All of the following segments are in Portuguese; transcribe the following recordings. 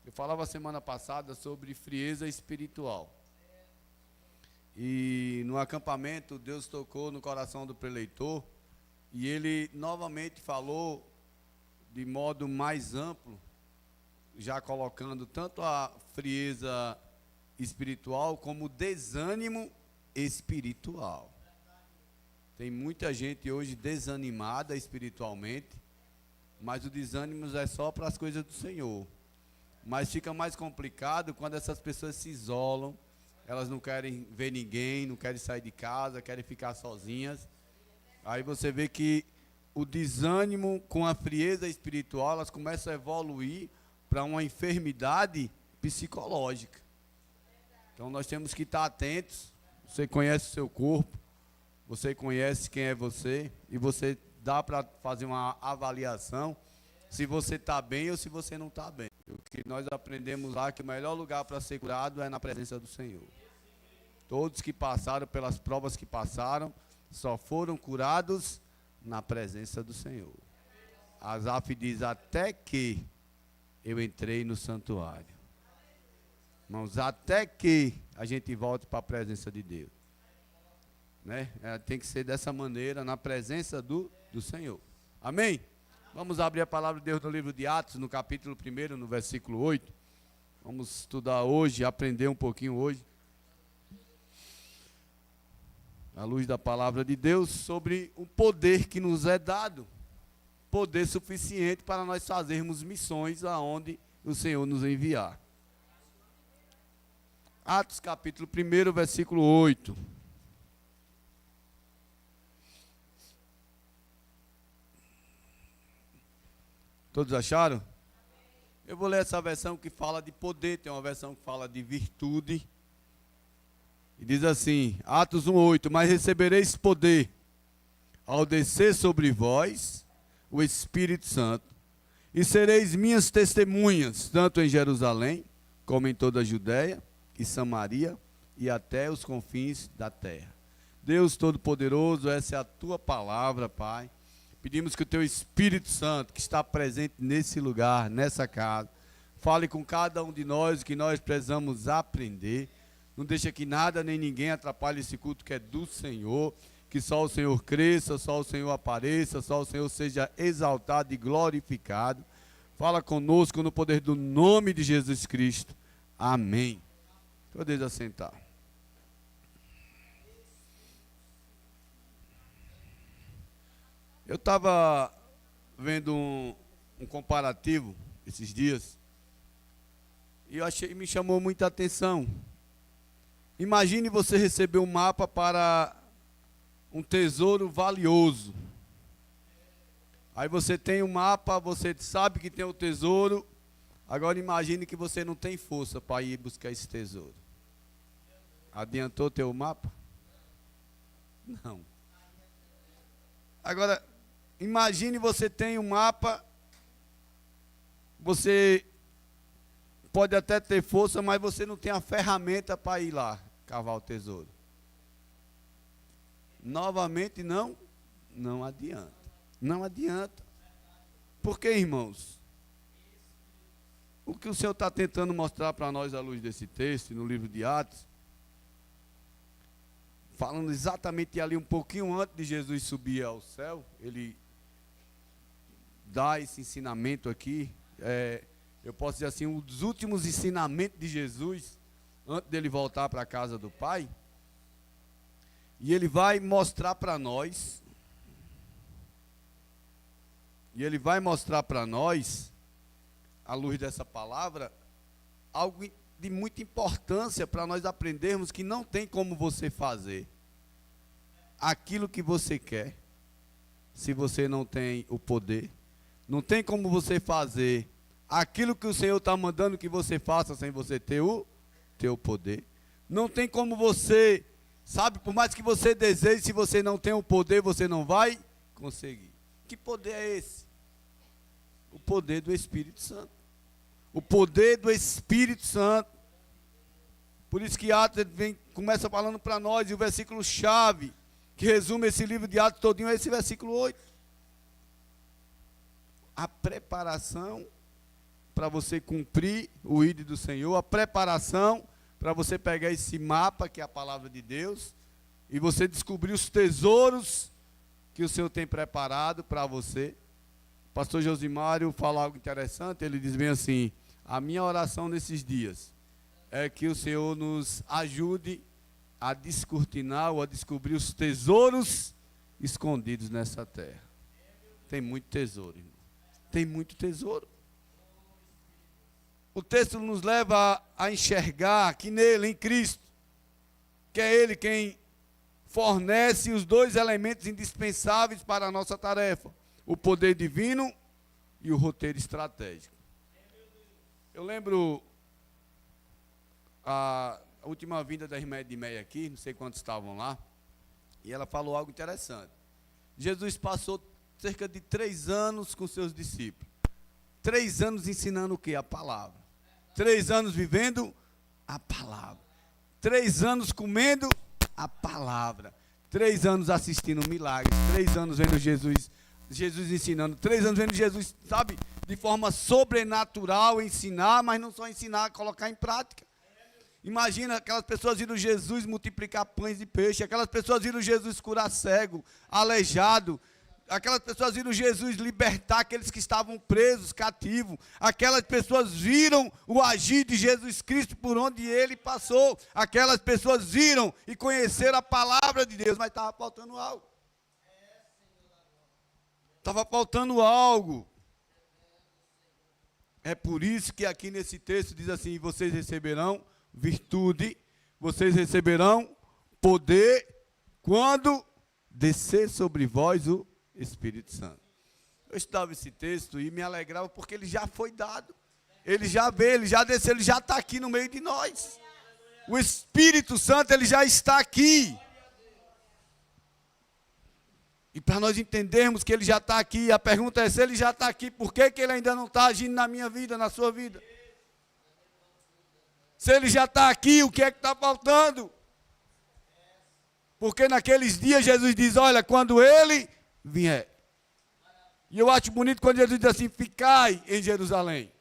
Eu falava semana passada sobre frieza espiritual. E no acampamento, Deus tocou no coração do preleitor e ele novamente falou de modo mais amplo, já colocando tanto a frieza espiritual como o desânimo espiritual. Tem muita gente hoje desanimada espiritualmente, mas o desânimo é só para as coisas do Senhor. Mas fica mais complicado quando essas pessoas se isolam, elas não querem ver ninguém, não querem sair de casa, querem ficar sozinhas. Aí você vê que o desânimo com a frieza espiritual, elas começam a evoluir para uma enfermidade psicológica. Então nós temos que estar atentos. Você conhece o seu corpo, você conhece quem é você, e você dá para fazer uma avaliação se você está bem ou se você não está bem. O que nós aprendemos lá, que o melhor lugar para ser curado é na presença do Senhor. Todos que passaram pelas provas que passaram, só foram curados na presença do Senhor. Asaf diz, até que eu entrei no santuário. Irmãos, até que a gente volte para a presença de Deus. Né? Tem que ser dessa maneira, na presença do Senhor. Amém? Vamos abrir a palavra de Deus no livro de Atos, no capítulo 1, no versículo 8. Vamos estudar hoje, aprender um pouquinho hoje, à luz da palavra de Deus, sobre o poder que nos é dado. Poder suficiente para nós fazermos missões aonde o Senhor nos enviar. Atos capítulo 1, versículo 8. Todos acharam? Eu vou ler essa versão que fala de poder, tem uma versão que fala de virtude. E diz assim, Atos 1:8, mas recebereis poder ao descer sobre vós o Espírito Santo, e sereis minhas testemunhas, tanto em Jerusalém, como em toda a Judéia e Samaria, e até os confins da terra. Deus Todo-Poderoso, essa é a tua palavra, Pai. Pedimos que o teu Espírito Santo, que está presente nesse lugar, nessa casa, fale com cada um de nós o que nós precisamos aprender. Não deixa que nada nem ninguém atrapalhe esse culto que é do Senhor. Que só o Senhor cresça, só o Senhor apareça, só o Senhor seja exaltado e glorificado. Fala conosco no poder do nome de Jesus Cristo. Amém. Podeis assentar. Eu estava vendo um comparativo esses dias e me chamou muita atenção. Imagine você receber um mapa para um tesouro valioso. Aí você tem um mapa, você sabe que tem o tesouro. Agora imagine que você não tem força para ir buscar esse tesouro. Adiantou teu mapa? Não. Agora, imagine você tem um mapa, você pode até ter força, mas você não tem a ferramenta para ir lá cavar o tesouro. Novamente não adianta. Não adianta. Por quê, irmãos? O que o Senhor está tentando mostrar para nós à luz desse texto, no livro de Atos, falando exatamente ali um pouquinho antes de Jesus subir ao céu, ele dá esse ensinamento aqui, eu posso dizer assim, um dos últimos ensinamentos de Jesus, antes dele voltar para a casa do Pai, e ele vai mostrar para nós, à luz dessa palavra, algo de muita importância para nós aprendermos que não tem como você fazer aquilo que você quer, se você não tem o poder. Não tem como você fazer aquilo que o Senhor está mandando que você faça sem você ter o teu poder. Não tem como você, sabe, por mais que você deseje, se você não tem o poder, você não vai conseguir. Que poder é esse? O poder do Espírito Santo. O poder do Espírito Santo. Por isso que Atos começa falando para nós, e o versículo chave, que resume esse livro de Atos todinho, é esse versículo 8. A preparação para você cumprir o ID do Senhor, a preparação para você pegar esse mapa, que é a palavra de Deus, e você descobrir os tesouros que o Senhor tem preparado para você. O pastor Josimário fala algo interessante, ele diz bem assim: a minha oração nesses dias é que o Senhor nos ajude a descortinar ou a descobrir os tesouros escondidos nessa terra. Tem muito tesouro, irmão. Tem muito tesouro. O texto nos leva a enxergar que nele, em Cristo, que é Ele quem fornece os dois elementos indispensáveis para a nossa tarefa: o poder divino e o roteiro estratégico. Eu lembro a última vinda da irmã Edmeia aqui, não sei quantos estavam lá, e ela falou algo interessante. Jesus passou cerca de 3 anos com seus discípulos. 3 anos ensinando o quê? A palavra. 3 anos vivendo a palavra. 3 anos comendo a palavra. 3 anos assistindo milagres. 3 anos vendo Jesus ensinando. 3 anos vendo Jesus, sabe, de forma sobrenatural ensinar, mas não só ensinar, colocar em prática. Imagina aquelas pessoas viram Jesus multiplicar pães e peixe, aquelas pessoas viram Jesus curar cego, aleijado, aquelas pessoas viram Jesus libertar aqueles que estavam presos, cativos, aquelas pessoas viram o agir de Jesus Cristo por onde ele passou, aquelas pessoas viram e conheceram a palavra de Deus, mas estava faltando algo. Estava faltando algo. É por isso que aqui nesse texto diz assim: vocês receberão virtude, vocês receberão poder quando descer sobre vós o Espírito Santo. Eu estudava esse texto e me alegrava porque ele já foi dado. Ele já veio, ele já desceu, ele já está aqui no meio de nós. O Espírito Santo, ele já está aqui. E para nós entendermos que ele já está aqui, a pergunta é: se ele já está aqui, por que ele ainda não está agindo na minha vida, na sua vida? Se ele já está aqui, o que é que está faltando? Porque naqueles dias Jesus diz: olha, quando ele vier. E eu acho bonito quando Jesus diz assim: ficai em Jerusalém.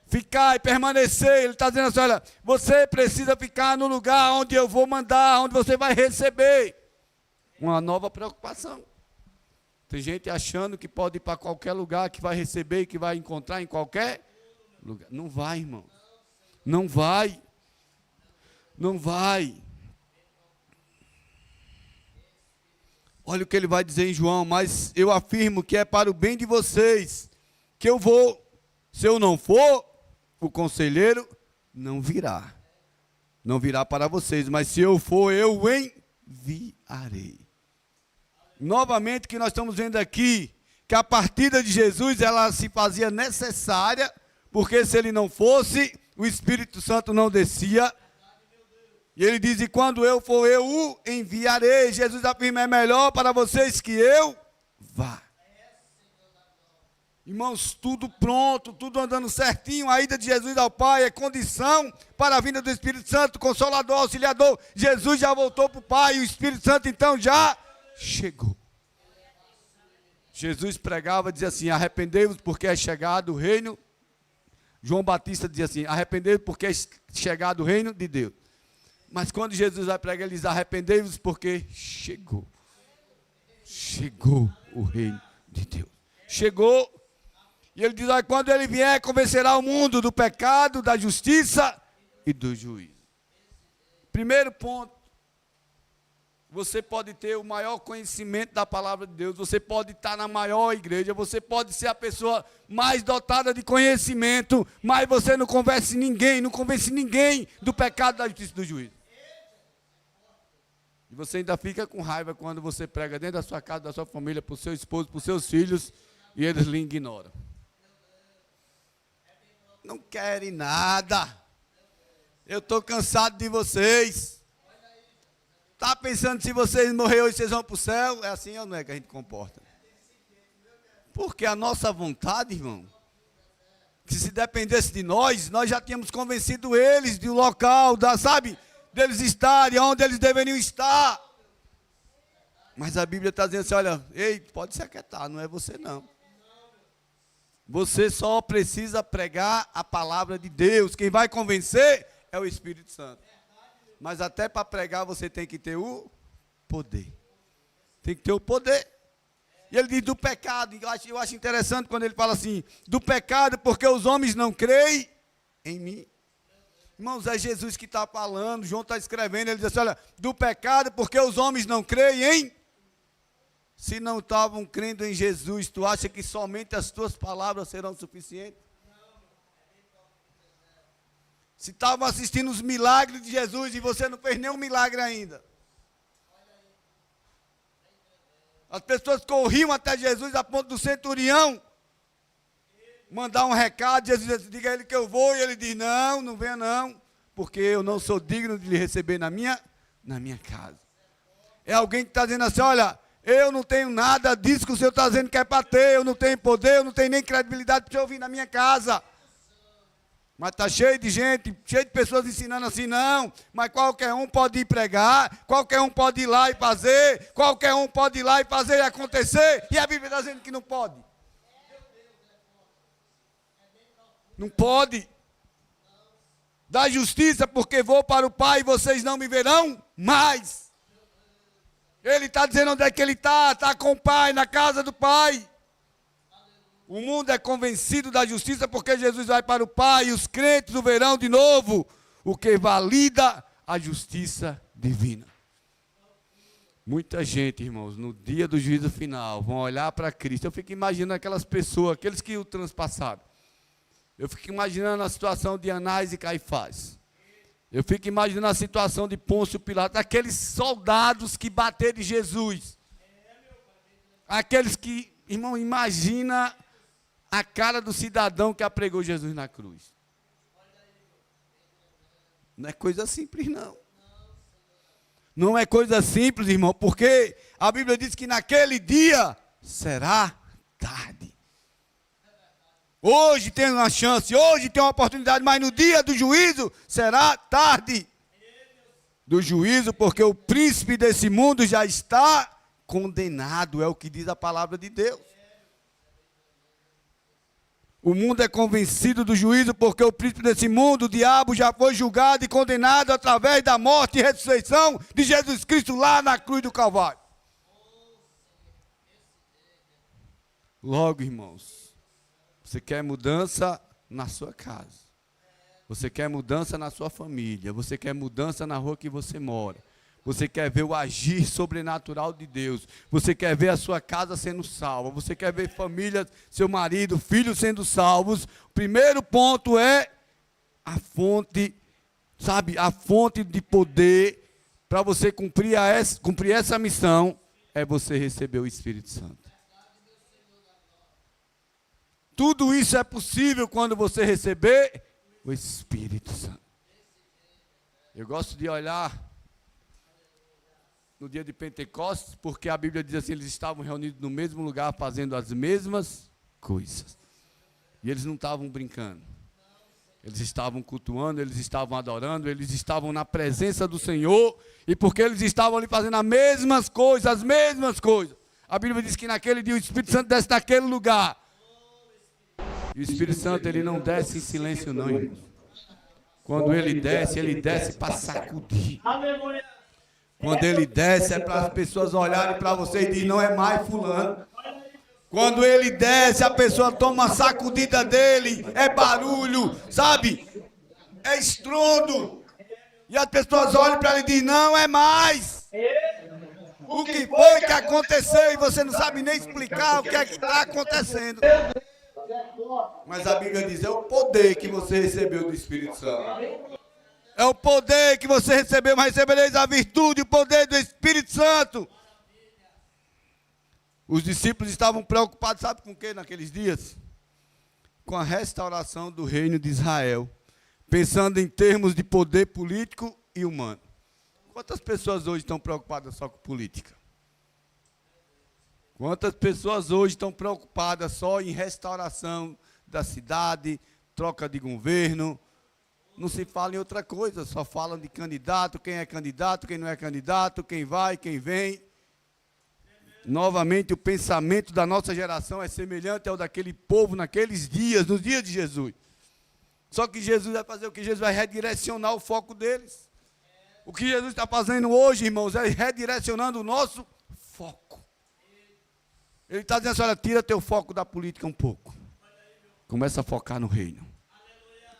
Ficai, permanecer. Ele está dizendo assim: olha, você precisa ficar no lugar onde eu vou mandar, onde você vai receber. Uma nova preocupação. Tem gente achando que pode ir para qualquer lugar, que vai receber, que vai encontrar em qualquer lugar. Não vai, irmão. Não vai. Não vai. Olha o que ele vai dizer em João: mas eu afirmo que é para o bem de vocês que eu vou. Se eu não for, o conselheiro não virá. Não virá para vocês, mas se eu for, eu o enviarei. Novamente, que nós estamos vendo aqui, que a partida de Jesus, ela se fazia necessária, porque se ele não fosse, o Espírito Santo não descia. E ele diz: e quando eu for, eu o enviarei. Jesus afirma: é melhor para vocês que eu vá. Irmãos, tudo pronto, tudo andando certinho. A ida de Jesus ao Pai é condição para a vinda do Espírito Santo, Consolador, Auxiliador. Jesus já voltou para o Pai e o Espírito Santo então já chegou. Jesus pregava, dizia assim: arrependei-vos porque é chegado o reino. João Batista dizia assim: arrependei-vos porque é chegado o reino de Deus. Mas quando Jesus vai pregar, ele diz: arrependei-vos porque chegou. Chegou o reino de Deus. Chegou. E ele diz: quando ele vier, convencerá o mundo do pecado, da justiça e do juízo. Primeiro ponto: você pode ter o maior conhecimento da palavra de Deus, você pode estar na maior igreja, você pode ser a pessoa mais dotada de conhecimento, mas você não convence ninguém do pecado, da justiça e do juízo. E você ainda fica com raiva quando você prega dentro da sua casa, da sua família, para o seu esposo, para os seus filhos, e eles lhe ignoram. Não querem nada. Eu estou cansado de vocês. Está pensando se vocês morrerem hoje, vocês vão para o céu? É assim ou não é que a gente comporta? Porque a nossa vontade, irmão, que se dependesse de nós, nós já tínhamos convencido eles do local, deles estarem, onde eles deveriam estar. Mas a Bíblia está dizendo assim: olha, ei, pode se aquietar, não é você não. Você só precisa pregar a palavra de Deus. Quem vai convencer é o Espírito Santo. Mas até para pregar você tem que ter o poder. Tem que ter o poder. E ele diz do pecado. Eu acho interessante quando ele fala assim, do pecado porque os homens não creem em mim. Irmãos, é Jesus que está falando, João está escrevendo, ele diz assim, olha, do pecado porque os homens não creem em. Se não estavam crendo em Jesus, tu acha que somente as tuas palavras serão suficientes? Se estavam assistindo os milagres de Jesus e você não fez nenhum milagre ainda. As pessoas corriam até Jesus a ponto do centurião mandar um recado, Jesus disse, diga a ele que eu vou, e ele diz, não, não venha não, porque eu não sou digno de lhe receber na minha casa. É alguém que está dizendo assim, olha, eu não tenho nada disso que o Senhor está dizendo que é para ter, eu não tenho poder, eu não tenho nem credibilidade para você ouvir na minha casa. Mas está cheio de gente, cheio de pessoas ensinando assim, não, mas qualquer um pode ir pregar, qualquer um pode ir lá e fazer, qualquer um pode ir lá e fazer e acontecer, e a Bíblia está dizendo que não pode. Não pode. Da justiça, porque vou para o Pai e vocês não me verão mais. Ele está dizendo onde é que ele está. Está com o Pai, na casa do Pai. O mundo é convencido da justiça porque Jesus vai para o Pai e os crentes o verão de novo, o que valida a justiça divina. Muita gente, irmãos, no dia do juízo final, vão olhar para Cristo. Eu fico imaginando aquelas pessoas, aqueles que o transpassaram. Eu fico imaginando a situação de Anás e Caifás. Eu fico imaginando a situação de Pôncio Pilatos, aqueles soldados que bateram em Jesus. Aqueles que, irmão, imagina a cara do cidadão que apregou Jesus na cruz. Não é coisa simples, não. Não é coisa simples, irmão, porque a Bíblia diz que naquele dia será tarde. Hoje tem uma chance, hoje tem uma oportunidade, mas no dia do juízo será tarde. Do juízo, porque o príncipe desse mundo já está condenado, é o que diz a palavra de Deus. O mundo é convencido do juízo, porque o príncipe desse mundo, o diabo, já foi julgado e condenado através da morte e ressurreição de Jesus Cristo lá na cruz do Calvário. Logo, irmãos, você quer mudança na sua casa. Você quer mudança na sua família. Você quer mudança na rua que você mora. Você quer ver o agir sobrenatural de Deus. Você quer ver a sua casa sendo salva. Você quer ver família, seu marido, filhos sendo salvos. O primeiro ponto é a fonte, sabe? A fonte de poder para você cumprir essa missão é você receber o Espírito Santo. Tudo isso é possível quando você receber o Espírito Santo. Eu gosto de olhar no dia de Pentecostes, porque a Bíblia diz assim, eles estavam reunidos no mesmo lugar, fazendo as mesmas coisas. E eles não estavam brincando. Eles estavam cultuando, eles estavam adorando, eles estavam na presença do Senhor, e porque eles estavam ali fazendo as mesmas coisas, a Bíblia diz que naquele dia o Espírito Santo desce naquele lugar. E o Espírito Santo, ele não desce em silêncio não, irmãos. Quando ele desce para sacudir. Quando ele desce é para as pessoas olharem para você e dizer, não é mais fulano. Quando ele desce, a pessoa toma uma sacudida dele, é barulho, sabe? É estrondo. E as pessoas olham para ele e dizem, não é mais. O que foi que aconteceu? E você não sabe nem explicar o que é que está acontecendo. Mas a Bíblia diz, é o poder que você recebeu do Espírito Santo. É o poder que você recebeu, mas recebereis a virtude, o poder do Espírito Santo. Os discípulos estavam preocupados, sabe com o que naqueles dias? Com a restauração do reino de Israel. Pensando em termos de poder político e humano. Quantas pessoas hoje estão preocupadas só com política? Quantas pessoas hoje estão preocupadas só em restauração da cidade, troca de governo? Não se fala em outra coisa, só falam de candidato, quem é candidato, quem não é candidato, quem vai, quem vem. Novamente, o pensamento da nossa geração é semelhante ao daquele povo naqueles dias, nos dias de Jesus. Só que Jesus vai fazer o que? Jesus vai redirecionar o foco deles. O que Jesus está fazendo hoje, irmãos, é redirecionando o nosso foco. Ele está dizendo assim, olha, tira teu foco da política um pouco. Começa a focar no reino.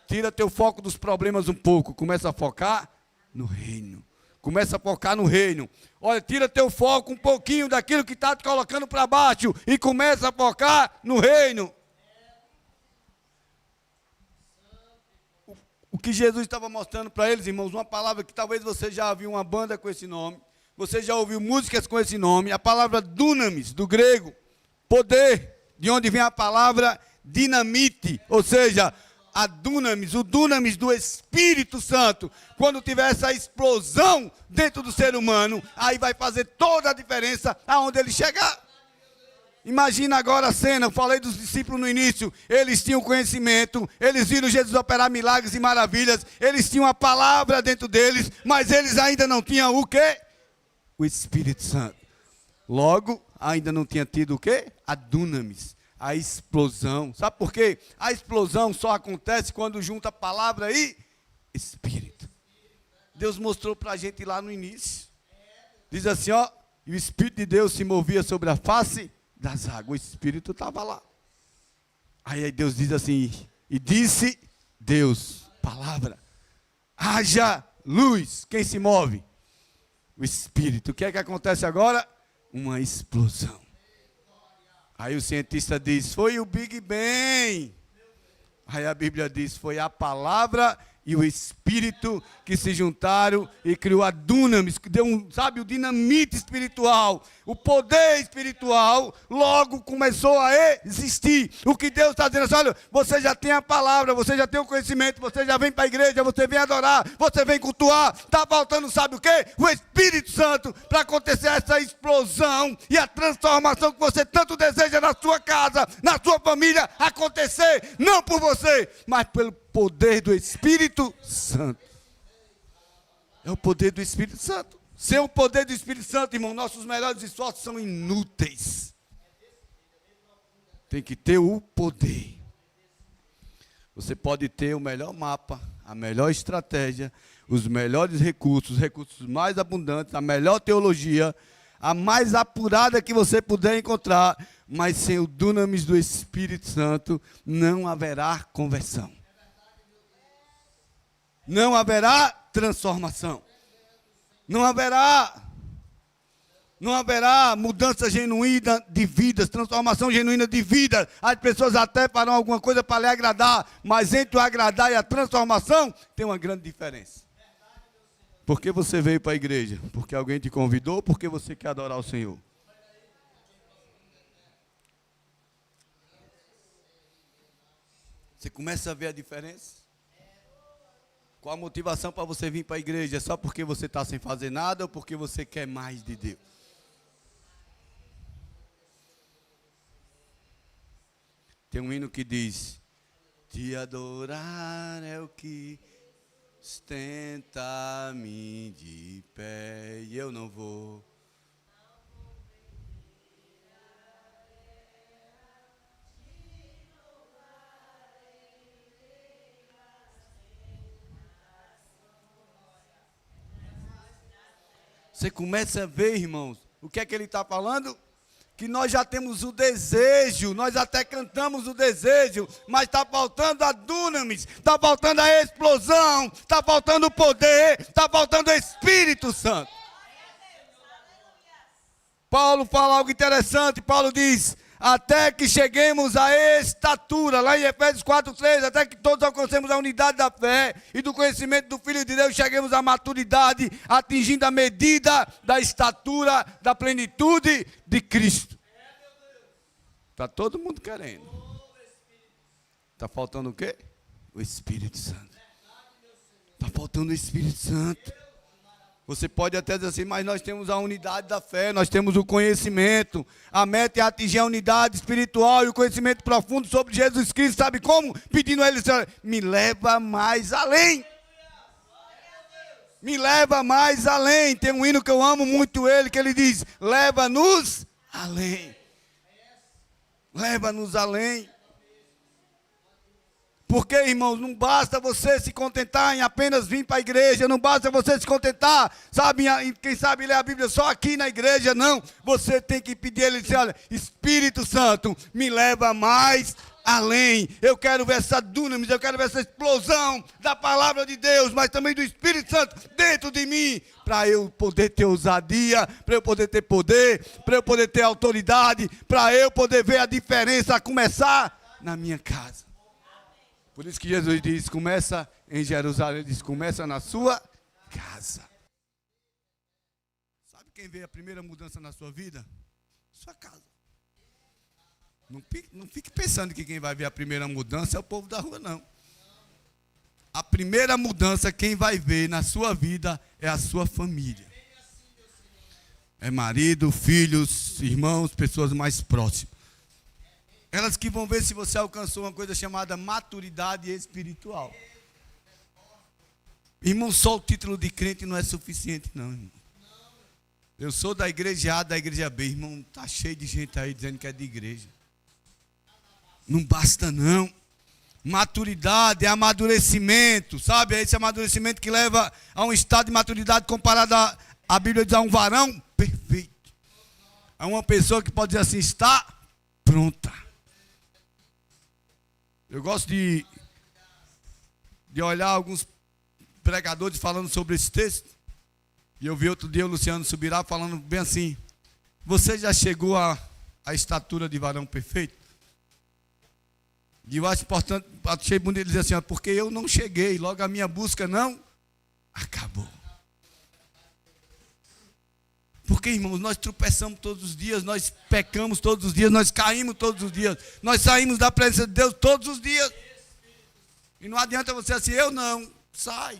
Tira teu foco dos problemas um pouco. Começa a focar no reino. Começa a focar no reino. Olha, tira teu foco um pouquinho daquilo que está te colocando para baixo e começa a focar no reino. O que Jesus estava mostrando para eles, irmãos, uma palavra que talvez você já ouviu uma banda com esse nome, você já ouviu músicas com esse nome, a palavra dunamis, do grego, poder, de onde vem a palavra dinamite, ou seja, a dunamis, o dunamis do Espírito Santo. Quando tiver essa explosão dentro do ser humano, aí vai fazer toda a diferença aonde ele chegar. Imagina agora a cena, eu falei dos discípulos no início, eles tinham conhecimento, eles viram Jesus operar milagres e maravilhas, eles tinham a palavra dentro deles, mas eles ainda não tinham o quê? O Espírito Santo. Logo, ainda não tinha tido o quê? A dunamis, a explosão. Sabe por quê? A explosão só acontece quando junta palavra e Espírito. Deus mostrou para a gente lá no início. Diz assim, ó, e o Espírito de Deus se movia sobre a face das águas, o Espírito estava lá. Aí Deus diz assim, e disse Deus, palavra, haja luz. Quem se move? O Espírito. O que é que acontece agora? Uma explosão. Aí o cientista diz, foi o Big Bang. Aí a Bíblia diz, foi a palavra e o Espírito que se juntaram e criou a dunamis, que deu o dinamite espiritual, o poder espiritual, logo começou a existir. O que Deus está dizendo, olha, você já tem a palavra, você já tem o conhecimento, você já vem para a igreja, você vem adorar, você vem cultuar, está faltando, sabe o quê? O Espírito Santo, para acontecer essa explosão e a transformação que você tanto deseja na sua casa, na sua família, acontecer, não por você, mas pelo poder do Espírito Santo. É o poder do Espírito Santo. Sem o poder do Espírito Santo, irmão, nossos melhores esforços são inúteis. Tem que ter o poder. Você pode ter o melhor mapa, a melhor estratégia, os melhores recursos, os recursos mais abundantes, a melhor teologia, a mais apurada que você puder encontrar, mas sem o dunamis do Espírito Santo, não haverá conversão. Não haverá transformação. Não haverá mudança genuína de vidas, transformação genuína de vida. As pessoas até farão alguma coisa para lhe agradar, mas entre o agradar e a transformação tem uma grande diferença. Por que você veio para a igreja? Porque alguém te convidou ou porque você quer adorar o Senhor? Você começa a ver a diferença? Qual a motivação para você vir para a igreja? É só porque você está sem fazer nada ou porque você quer mais de Deus? Tem um hino que diz, te adorar é o que sustenta-me de pé e eu não vou. Você começa a ver, irmãos, o que é que ele está falando? Que nós já temos o desejo, nós até cantamos o desejo, mas está faltando a dunamis, está faltando a explosão, está faltando o poder, está faltando o Espírito Santo. Paulo fala algo interessante, Paulo diz, até que cheguemos à estatura, lá em Efésios 4:3, até que todos alcancemos a unidade da fé e do conhecimento do Filho de Deus, cheguemos à maturidade, atingindo a medida da estatura, da plenitude de Cristo. Está todo mundo querendo. Está faltando o quê? O Espírito Santo. Está faltando o Espírito Santo. Você pode até dizer assim, mas nós temos a unidade da fé, nós temos o conhecimento. A meta é atingir a unidade espiritual e o conhecimento profundo sobre Jesus Cristo. Sabe como? Pedindo a Ele, Senhor, me leva mais além. Me leva mais além. Tem um hino que eu amo muito ele, que ele diz, leva-nos além. Leva-nos além. Porque, irmãos, não basta você se contentar em apenas vir para a igreja, não basta você se contentar, sabe, quem sabe ler a Bíblia só aqui na igreja, não. Você tem que pedir a ele, dizer, olha, Espírito Santo, me leva mais além. Eu quero ver essa dunamis, eu quero ver essa explosão da palavra de Deus, mas também do Espírito Santo dentro de mim, para eu poder ter ousadia, para eu poder ter poder, para eu poder ter autoridade, para eu poder ver a diferença a começar na minha casa. Por isso que Jesus diz, começa em Jerusalém, ele diz, começa na sua casa. Sabe quem vê a primeira mudança na sua vida? Sua casa. Não fique pensando que quem vai ver a primeira mudança é o povo da rua, não. A primeira mudança, quem vai ver na sua vida é a sua família. É marido, filhos, irmãos, pessoas mais próximas. Elas que vão ver se você alcançou uma coisa chamada maturidade espiritual. Irmão, só o título de crente não é suficiente, não, irmão. Eu sou da igreja A, da igreja B. Irmão, está cheio de gente aí dizendo que é de igreja. Não basta, não. Maturidade é amadurecimento, sabe? É esse amadurecimento que leva a um estado de maturidade comparado a Bíblia diz a um varão perfeito. A uma pessoa que pode dizer assim, está pronta. Eu gosto de olhar alguns pregadores falando sobre esse texto. E eu vi outro dia o Luciano Subirá falando bem assim, você já chegou à estatura de varão perfeito? E eu acho importante, achei bonito dizer assim, porque eu não cheguei, logo a minha busca não acabou. Porque, irmãos, nós tropeçamos todos os dias, nós pecamos todos os dias, nós caímos todos os dias, nós saímos da presença de Deus todos os dias. E não adianta você assim, eu não, sai.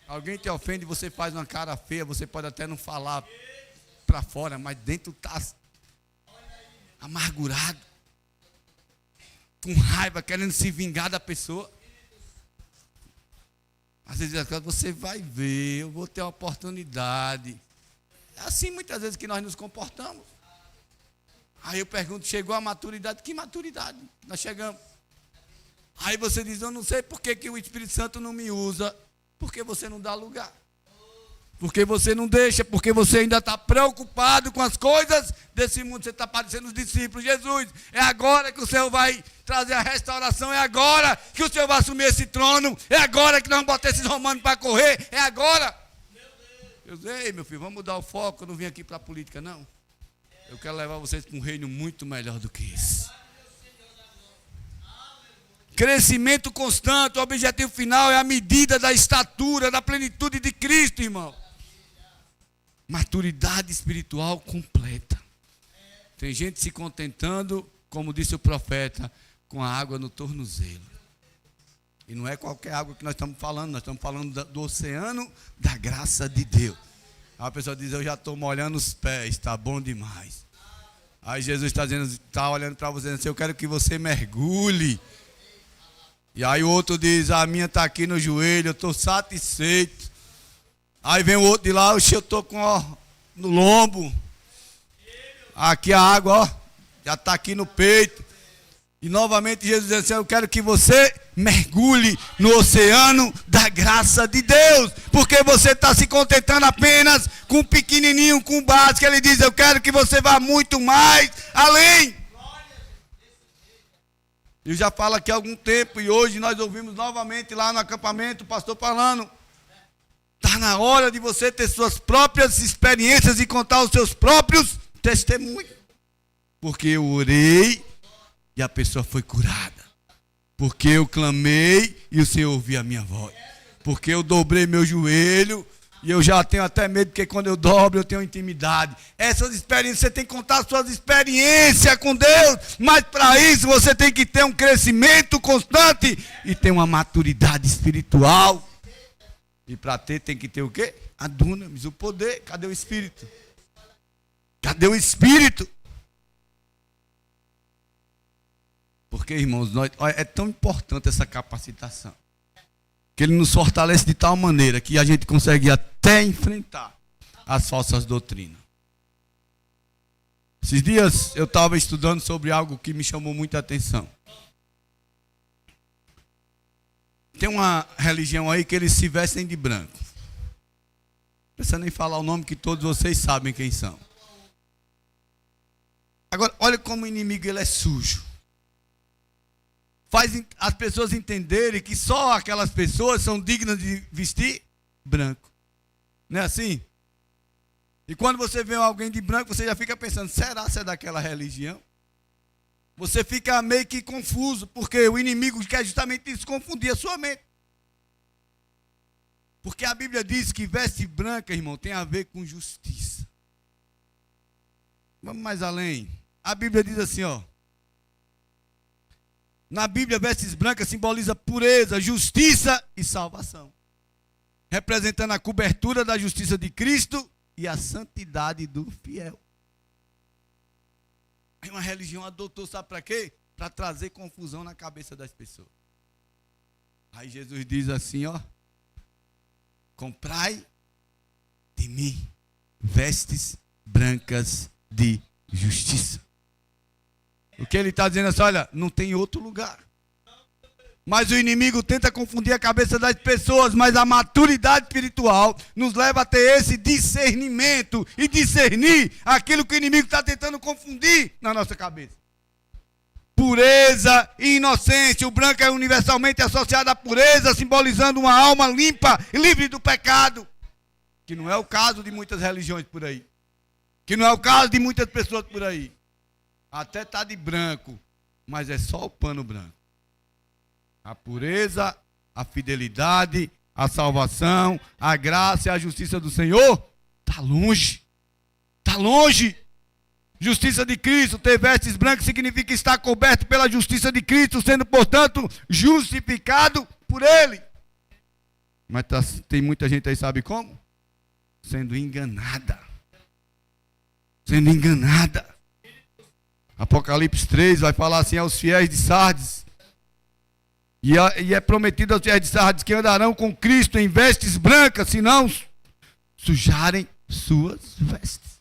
Alguém te ofende, você faz uma cara feia, você pode até não falar para fora, mas dentro está amargurado, com raiva, querendo se vingar da pessoa. Às vezes você vai ver, eu vou ter uma oportunidade. É assim muitas vezes que nós nos comportamos. Aí eu pergunto, chegou a maturidade? Que maturidade? Nós chegamos. Aí você diz, eu não sei por que o Espírito Santo não me usa. Porque você não dá lugar. Porque você não deixa, porque você ainda está preocupado com as coisas desse mundo. Você está parecendo os discípulos. Jesus, é agora que o Senhor vai trazer a restauração. É agora que o Senhor vai assumir esse trono. É agora que nós vamos botar esses romanos para correr. É agora. Eu sei, meu filho, vamos mudar o foco. Eu não vim aqui para a política, não. Eu quero levar vocês para um reino muito melhor do que esse. Crescimento constante, o objetivo final é a medida da estatura, da plenitude de Cristo, irmão. Maturidade espiritual completa. Tem gente se contentando, como disse o profeta, com a água no tornozelo. E não é qualquer água que nós estamos falando do oceano da graça de Deus. Aí a pessoa diz, eu já estou molhando os pés, está bom demais. Aí Jesus está olhando para você e diz, eu quero que você mergulhe. E aí o outro diz, a minha está aqui no joelho, eu estou satisfeito. Aí vem o outro de lá, eu estou no lombo. Aqui a água, já está aqui no peito. E novamente Jesus diz assim, eu quero que você mergulhe no oceano da graça de Deus. Porque você está se contentando apenas com o pequenininho, com o básico. Ele diz, eu quero que você vá muito mais além. Eu já falo aqui há algum tempo e hoje nós ouvimos novamente lá no acampamento o pastor falando. Está na hora de você ter suas próprias experiências e contar os seus próprios testemunhos. Porque eu orei e a pessoa foi curada. Porque eu clamei e o Senhor ouviu a minha voz. Porque eu dobrei meu joelho e eu já tenho até medo, porque quando eu dobro eu tenho intimidade. Essas experiências, você tem que contar suas experiências com Deus. Mas para isso você tem que ter um crescimento constante e ter uma maturidade espiritual. E para ter tem que ter o quê? A dunamis, o poder. Cadê o Espírito? Cadê o Espírito? Porque, irmãos, é tão importante essa capacitação, que ele nos fortalece de tal maneira que a gente consegue até enfrentar as falsas doutrinas. Esses dias eu estava estudando sobre algo que me chamou muita atenção. Tem uma religião aí que eles se vestem de branco. Não precisa nem falar o nome, que todos vocês sabem quem são. Agora, olha como o inimigo ele é sujo. Faz as pessoas entenderem que só aquelas pessoas são dignas de vestir branco. Não é assim? E quando você vê alguém de branco, você já fica pensando, será se é daquela religião? Você fica meio que confuso, porque o inimigo quer justamente isso, confundir a sua mente. Porque a Bíblia diz que veste branca, irmão, tem a ver com justiça. Vamos mais além. A Bíblia diz assim, ó. Na Bíblia, vestes brancas simboliza pureza, justiça e salvação. Representando a cobertura da justiça de Cristo e a santidade do fiel. Aí uma religião adotou, sabe para quê? Para trazer confusão na cabeça das pessoas. Aí Jesus diz assim, ó. Comprai de mim vestes brancas de justiça. O que ele está dizendo é assim, olha, não tem outro lugar. Mas o inimigo tenta confundir a cabeça das pessoas, mas a maturidade espiritual nos leva a ter esse discernimento e discernir aquilo que o inimigo está tentando confundir na nossa cabeça. Pureza e inocência. O branco é universalmente associado à pureza, simbolizando uma alma limpa e livre do pecado. Que não é o caso de muitas religiões por aí. Que não é o caso de muitas pessoas por aí. Até está de branco, mas é só o pano branco. A pureza, a fidelidade, a salvação, a graça e a justiça do Senhor está longe. Está longe. Justiça de Cristo, ter vestes brancas significa estar coberto pela justiça de Cristo, sendo, portanto, justificado por Ele. Mas tem muita gente aí, sabe como? Sendo enganada. Sendo enganada. Apocalipse 3 vai falar assim aos fiéis de Sardes. E é prometido aos fiéis de Sardes que andarão com Cristo em vestes brancas, se não sujarem suas vestes.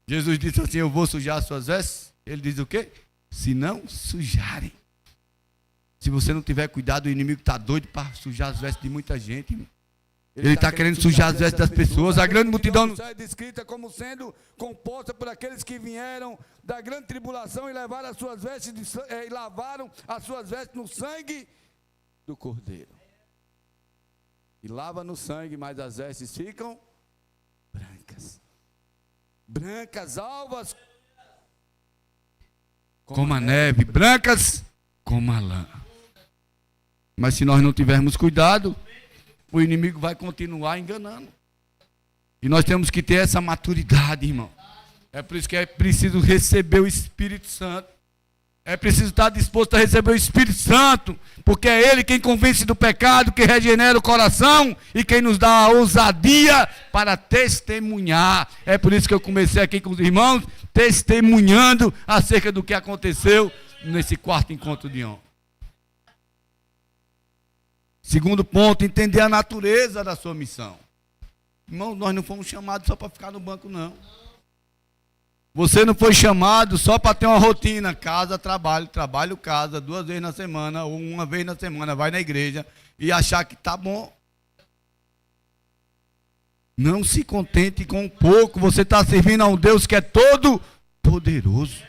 Jesus disse assim, eu vou sujar suas vestes. Ele diz o quê? Se não sujarem. Se você não tiver cuidado, o inimigo está doido para sujar as vestes de muita gente, irmão. Ele está querendo sujar as vestes das pessoas. A grande multidão é descrita como sendo composta por aqueles que vieram da grande tribulação e levaram as suas vestes e lavaram as suas vestes no sangue do Cordeiro. E lava no sangue, mas as vestes ficam brancas. Brancas, alvas como a neve, brancas como a lã. Mas se nós não tivermos cuidado, o inimigo vai continuar enganando. E nós temos que ter essa maturidade, irmão. É por isso que é preciso receber o Espírito Santo. É preciso estar disposto a receber o Espírito Santo, porque é Ele quem convence do pecado, que regenera o coração e quem nos dá a ousadia para testemunhar. É por isso que eu comecei aqui com os irmãos, testemunhando acerca do que aconteceu nesse quarto encontro de ontem. Segundo ponto, entender a natureza da sua missão. Irmão, nós não fomos chamados só para ficar no banco, não. Você não foi chamado só para ter uma rotina, casa, trabalho, trabalho, casa, 2 vezes na semana, ou 1 vez na semana, vai na igreja e achar que está bom. Não se contente com pouco, você está servindo a um Deus que é todo poderoso.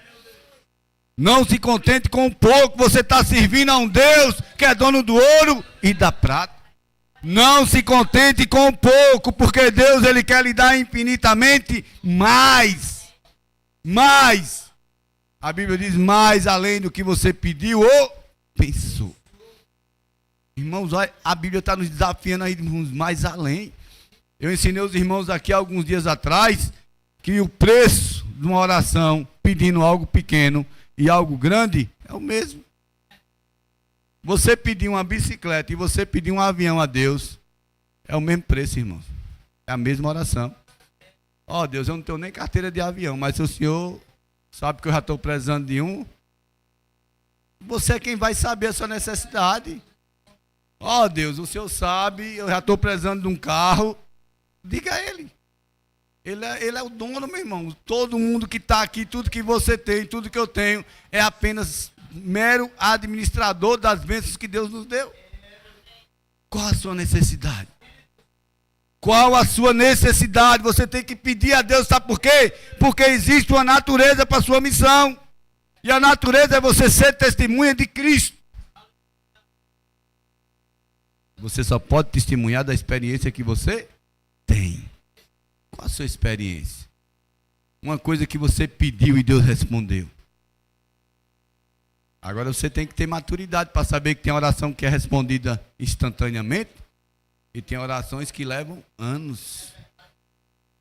Não se contente com pouco, você está servindo a um Deus que é dono do ouro e da prata. Não se contente com pouco, porque Deus ele quer lhe dar infinitamente mais. Mais. A Bíblia diz mais além do que você pediu ou pensou. Irmãos, a Bíblia está nos desafiando a irmos mais além. Eu ensinei os irmãos aqui alguns dias atrás que o preço de uma oração pedindo algo pequeno e algo grande é o mesmo. Você pedir uma bicicleta e você pedir um avião a Deus, é o mesmo preço, irmãos. É a mesma oração. Ó Deus, eu não tenho nem carteira de avião, mas se o Senhor sabe que eu já estou precisando de um, você é quem vai saber a sua necessidade. Ó Deus, o Senhor sabe, eu já estou precisando de um carro, diga a Ele. Ele é o dono, meu irmão. Todo mundo que está aqui, tudo que você tem, tudo que eu tenho, é apenas mero administrador das bênçãos que Deus nos deu. Qual a sua necessidade? Qual a sua necessidade? Você tem que pedir a Deus, sabe por quê? Porque existe uma natureza para a sua missão. E a natureza é você ser testemunha de Cristo. Você só pode testemunhar da experiência que você tem. Qual a sua experiência? Uma coisa que você pediu e Deus respondeu. Agora você tem que ter maturidade para saber que tem oração que é respondida instantaneamente e tem orações que levam anos.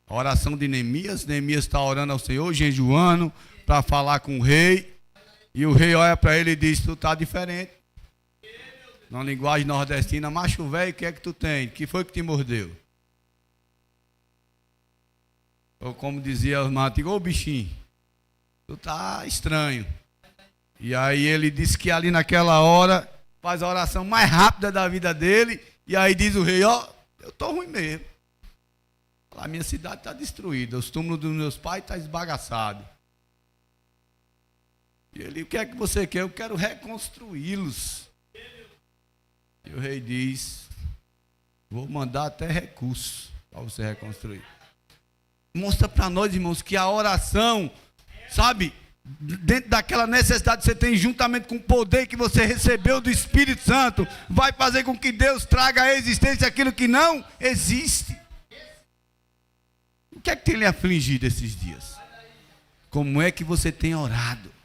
A oração de Neemias está orando ao Senhor, jejuando, para falar com o rei. E o rei olha para ele e diz: tu está diferente. Na linguagem nordestina, macho velho, o que é que tu tem? O que foi que te mordeu? Ou como dizia os matigos, ô bichinho, tu tá estranho. E aí ele disse que ali naquela hora faz a oração mais rápida da vida dele. E aí diz o rei: ó, eu tô ruim mesmo. A minha cidade está destruída, os túmulos dos meus pais estão esbagaçados. E ele: o que é que você quer? Eu quero reconstruí-los. E o rei diz: vou mandar até recursos para você reconstruir. Mostra para nós, irmãos, que a oração, sabe, dentro daquela necessidade que você tem, juntamente com o poder que você recebeu do Espírito Santo, vai fazer com que Deus traga à existência aquilo que não existe. O que é que tem lhe afligido esses dias? Como é que você tem orado?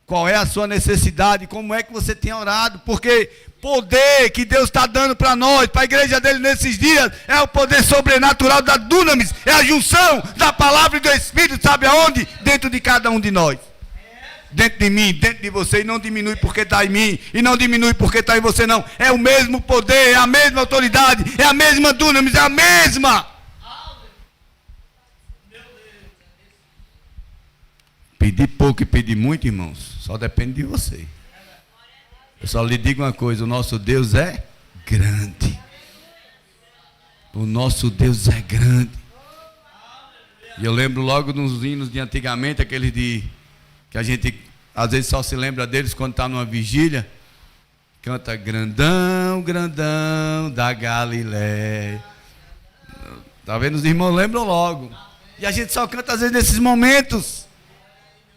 Qual é a sua necessidade? Como é que você tem orado? Porque poder que Deus está dando para nós, para a igreja dele nesses dias, é o poder sobrenatural da dunamis, é a junção da palavra e do Espírito, sabe aonde? Dentro de cada um de nós. Dentro de mim, dentro de você, e não diminui porque está em mim, e não diminui porque está em você, não. É o mesmo poder, é a mesma autoridade, é a mesma dunamis, é a mesma. Pedir pouco e pedir muito, irmãos, só depende de você. Eu só lhe digo uma coisa: o nosso Deus é grande. O nosso Deus é grande. E eu lembro logo nos hinos de antigamente, aqueles que a gente às vezes só se lembra deles quando está numa vigília. Canta: grandão, grandão da Galileia. Talvez os irmãos lembram logo. E a gente só canta às vezes nesses momentos.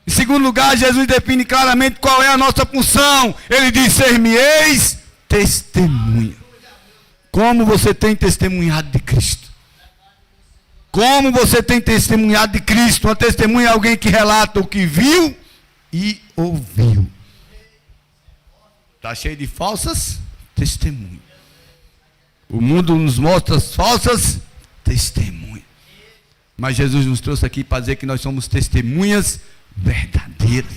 Em segundo lugar, Jesus define claramente qual é a nossa função. Ele diz: ser-me-eis testemunha. Como você tem testemunhado de Cristo? Como você tem testemunhado de Cristo? Uma testemunha é alguém que relata o que viu e ouviu. Está cheio de falsas testemunhas. O mundo nos mostra as falsas testemunhas. Mas Jesus nos trouxe aqui para dizer que nós somos testemunhas verdadeiras.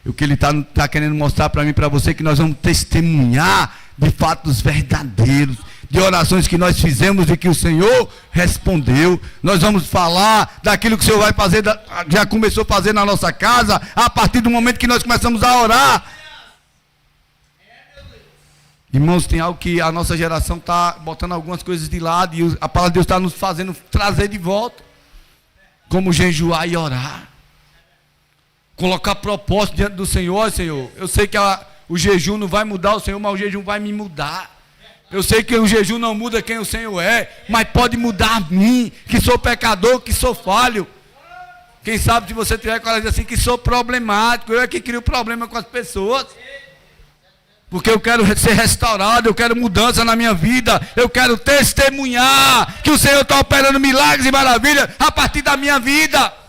O que ele está querendo mostrar para mim e para você, que nós vamos testemunhar de fatos verdadeiros, de orações que nós fizemos e que o Senhor respondeu. Nós vamos falar daquilo que o Senhor vai fazer, já começou a fazer na nossa casa, a partir do momento que nós começamos a orar. Irmãos, tem algo que a nossa geração está botando algumas coisas de lado, e a palavra de Deus está nos fazendo trazer de volta, como jejuar e orar. Colocar propósito diante do Senhor. Senhor, eu sei que o jejum não vai mudar o Senhor, mas o jejum vai me mudar. Eu sei que o jejum não muda quem o Senhor é, mas pode mudar a mim, que sou pecador, que sou falho. Quem sabe se você tiver coragem assim, que sou problemático, eu é que crio problema com as pessoas. Porque eu quero ser restaurado, eu quero mudança na minha vida, eu quero testemunhar que o Senhor está operando milagres e maravilhas a partir da minha vida.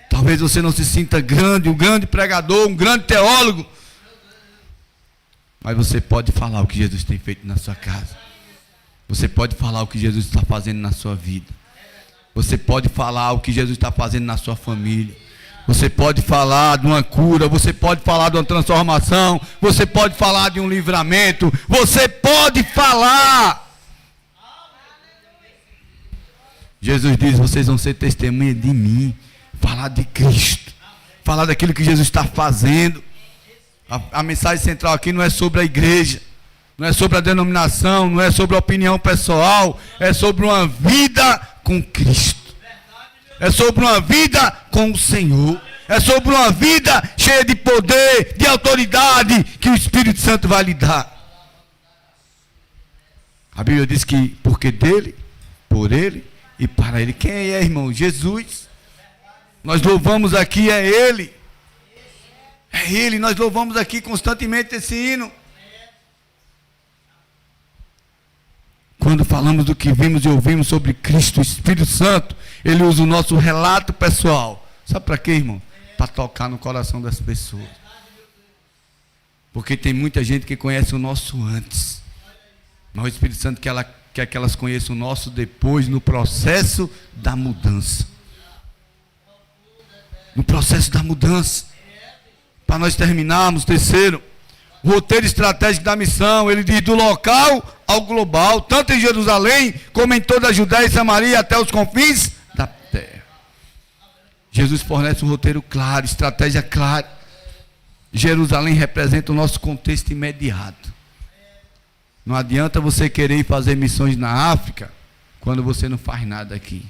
Talvez você não se sinta grande, um grande pregador, um grande teólogo, mas você pode falar o que Jesus tem feito na sua casa. Você pode falar o que Jesus está fazendo na sua vida. Você pode falar o que Jesus está fazendo na sua família. Você pode falar de uma cura, você pode falar de uma transformação, você pode falar de um livramento, você pode falar. Jesus diz: vocês vão ser testemunha de mim. Falar de Cristo, falar daquilo que Jesus está fazendo. A mensagem central aqui não é sobre a igreja, não é sobre a denominação, não é sobre a opinião pessoal, é sobre uma vida com Cristo. É sobre uma vida com o Senhor. É sobre uma vida cheia de poder, de autoridade que o Espírito Santo vai lhe dar. A Bíblia diz que porque dele, por ele e para ele. Quem é, irmão? Jesus. Nós louvamos aqui, é ele. É ele, nós louvamos aqui constantemente esse hino. Quando falamos do que vimos e ouvimos sobre Cristo, o Espírito Santo, ele usa o nosso relato pessoal. Sabe para quê, irmão? Para tocar no coração das pessoas. Porque tem muita gente que conhece o nosso antes. Mas o Espírito Santo quer que elas conheçam o nosso depois, no processo da mudança. No processo da mudança. Para nós terminarmos, terceiro, o roteiro estratégico da missão, ele diz do local ao global, tanto em Jerusalém, como em toda a Judéia e Samaria, até os confins da terra. Jesus fornece um roteiro claro, estratégia clara. Jerusalém representa o nosso contexto imediato. Não adianta você querer ir fazer missões na África, quando você não faz nada aqui.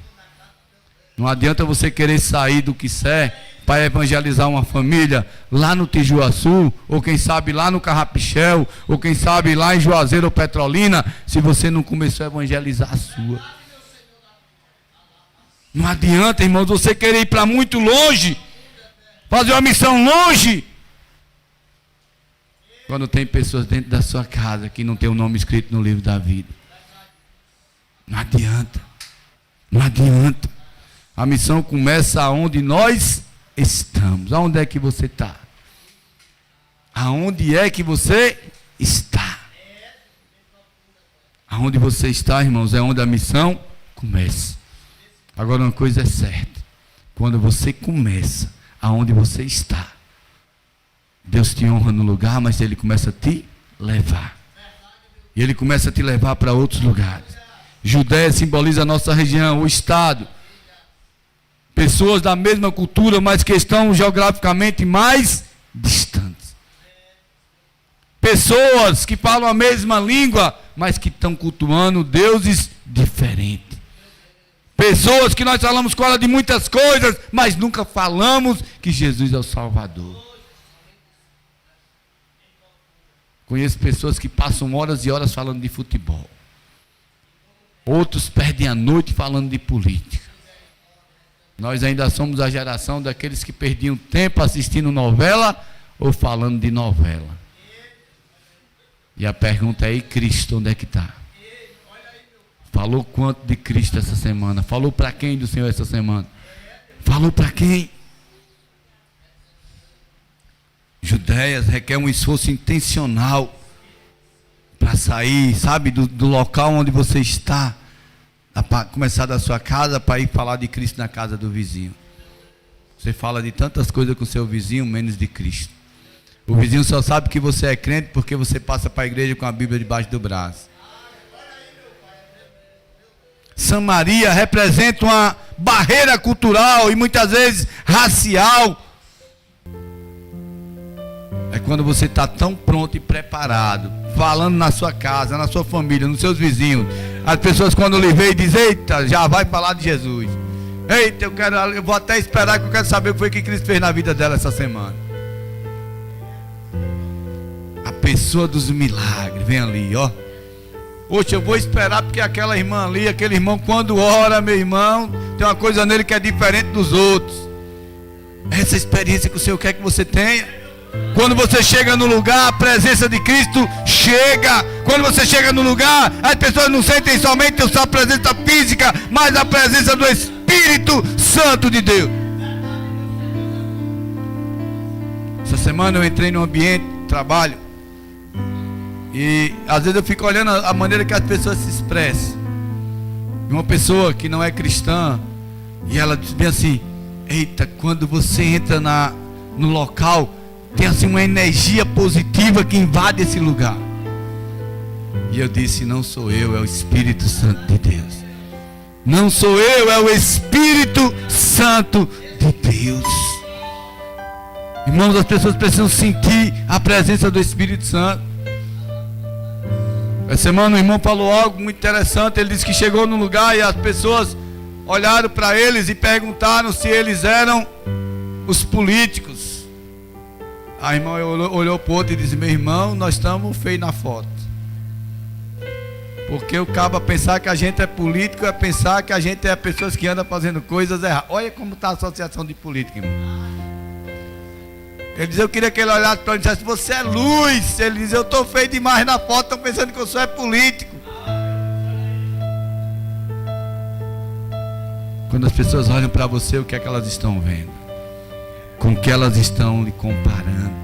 Não adianta você querer sair do Quissé para evangelizar uma família lá no Tijuaçu, ou quem sabe lá no Carrapichel, ou quem sabe lá em Juazeiro ou Petrolina, se você não começou a evangelizar a sua. Não adianta, irmãos, você querer ir para muito longe, fazer uma missão longe, quando tem pessoas dentro da sua casa que não tem o nome escrito no livro da vida. Não adianta. Não adianta. A missão começa aonde nós estamos. Aonde é que você está? Aonde é que você está? Aonde você está, irmãos, é onde a missão começa. Agora uma coisa é certa. Quando você começa aonde você está, Deus te honra no lugar, mas Ele começa a te levar. E Ele começa a te levar para outros lugares. Judéia simboliza a nossa região, o estado. Pessoas da mesma cultura, mas que estão geograficamente mais distantes. Pessoas que falam a mesma língua, mas que estão cultuando deuses diferentes. Pessoas que nós falamos com ela de muitas coisas, mas nunca falamos que Jesus é o Salvador. Conheço pessoas que passam horas e horas falando de futebol. Outros perdem a noite falando de política. Nós ainda somos a geração daqueles que perdiam tempo assistindo novela ou falando de novela. E a pergunta é, e Cristo, onde é que está? Falou quanto de Cristo essa semana? Falou para quem do Senhor essa semana? Falou para quem? Judéias requer um esforço intencional para sair, sabe, do local onde você está, para começar da sua casa, para ir falar de Cristo na casa do vizinho. Você fala de tantas coisas com o seu vizinho, menos de Cristo. O vizinho só sabe que você é crente porque você passa para a igreja com a Bíblia debaixo do braço. Samaria representa uma barreira cultural e muitas vezes racial. É quando você está tão pronto e preparado, falando na sua casa, na sua família, nos seus vizinhos. As pessoas quando lhe veem dizem, eita, já vai falar de Jesus. Eita, eu vou até esperar que eu quero saber o que foi que Cristo fez na vida dela essa semana. A pessoa dos milagres, vem ali, ó. Poxa, eu vou esperar porque aquela irmã ali, aquele irmão quando ora, meu irmão, tem uma coisa nele que é diferente dos outros. Essa experiência que o Senhor quer que você tenha. Quando você chega no lugar, a presença de Cristo chega. Quando você chega no lugar, as pessoas não sentem somente a sua presença física, mas a presença do Espírito Santo de Deus. Essa semana eu entrei num ambiente de trabalho e às vezes eu fico olhando a maneira que as pessoas se expressam. Uma pessoa que não é cristã, e ela diz bem assim, eita, quando você entra no local, tem assim uma energia positiva que invade esse lugar. E eu disse, não sou eu, é o Espírito Santo de Deus. Não sou eu, é o Espírito Santo de Deus. Irmãos, as pessoas precisam sentir a presença do Espírito Santo. Essa semana o irmão falou algo muito interessante. Ele disse que chegou num lugar e as pessoas olharam para eles e perguntaram se eles eram os políticos. A irmã olhou para o outro e disse: meu irmão, nós estamos feios na foto. Porque o cabo pensar que a gente é político é pensar que a gente é pessoas que andam fazendo coisas erradas. Olha como está a associação de política, irmão. Ele diz: eu queria que ele olhasse para mim e dissesse: você é luz. Ele diz: eu estou feio demais na foto, estão pensando que eu sou político. Quando as pessoas olham para você, o que é que elas estão vendo? Com o que elas estão lhe comparando?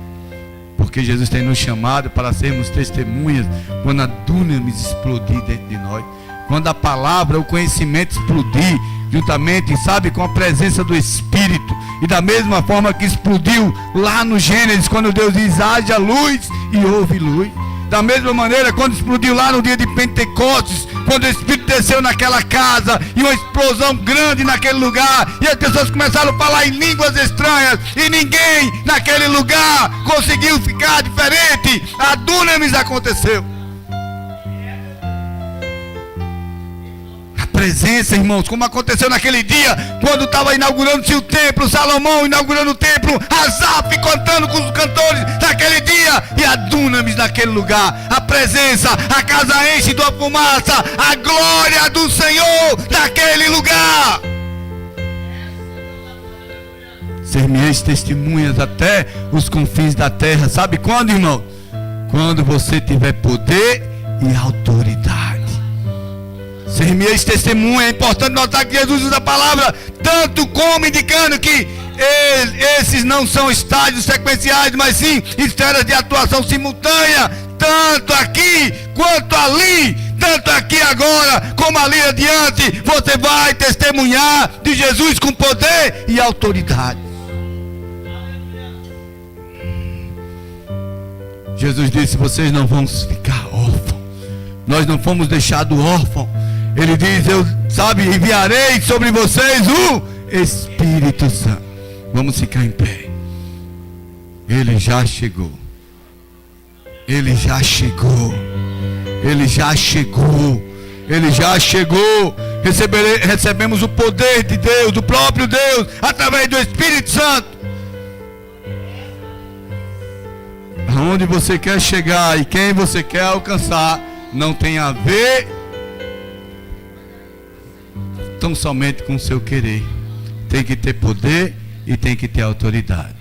Porque Jesus tem nos chamado para sermos testemunhas quando a dunamis explodir dentro de nós. Quando a palavra, o conhecimento explodir juntamente, sabe, com a presença do Espírito. E da mesma forma que explodiu lá no Gênesis, quando Deus diz: haja luz, e houve luz. Da mesma maneira, quando explodiu lá no dia de Pentecostes, quando o Espírito desceu naquela casa, e uma explosão grande naquele lugar, e as pessoas começaram a falar em línguas estranhas, e ninguém naquele lugar conseguiu ficar diferente. A dunamis aconteceu. Presença, irmãos, como aconteceu naquele dia, quando estava inaugurando-se o templo, Salomão inaugurando o templo, Asaf cantando com os cantores naquele dia, e a dunamis naquele lugar, a presença, a casa enche de uma fumaça, a glória do Senhor naquele lugar. Ser-me-eis testemunhas até os confins da terra. Sabe quando, irmão? Quando você tiver poder e autoridade. Ser-me-eis testemunha. É importante notar que Jesus usa a palavra tanto como indicando que esses não são estágios sequenciais, mas sim esferas de atuação simultânea, tanto aqui quanto ali, tanto aqui agora como ali adiante. Você vai testemunhar de Jesus com poder e autoridade. Jesus disse: vocês não vão ficar órfãos. Nós não fomos deixados órfãos. Ele diz: eu, enviarei sobre vocês o Espírito Santo. Vamos ficar em pé. Ele já chegou. Ele já chegou. Ele já chegou. Ele já chegou. Recebemos o poder de Deus, do próprio Deus, através do Espírito Santo. Aonde você quer chegar e quem você quer alcançar não tem a ver tão somente com o seu querer. Tem que ter poder e tem que ter autoridade.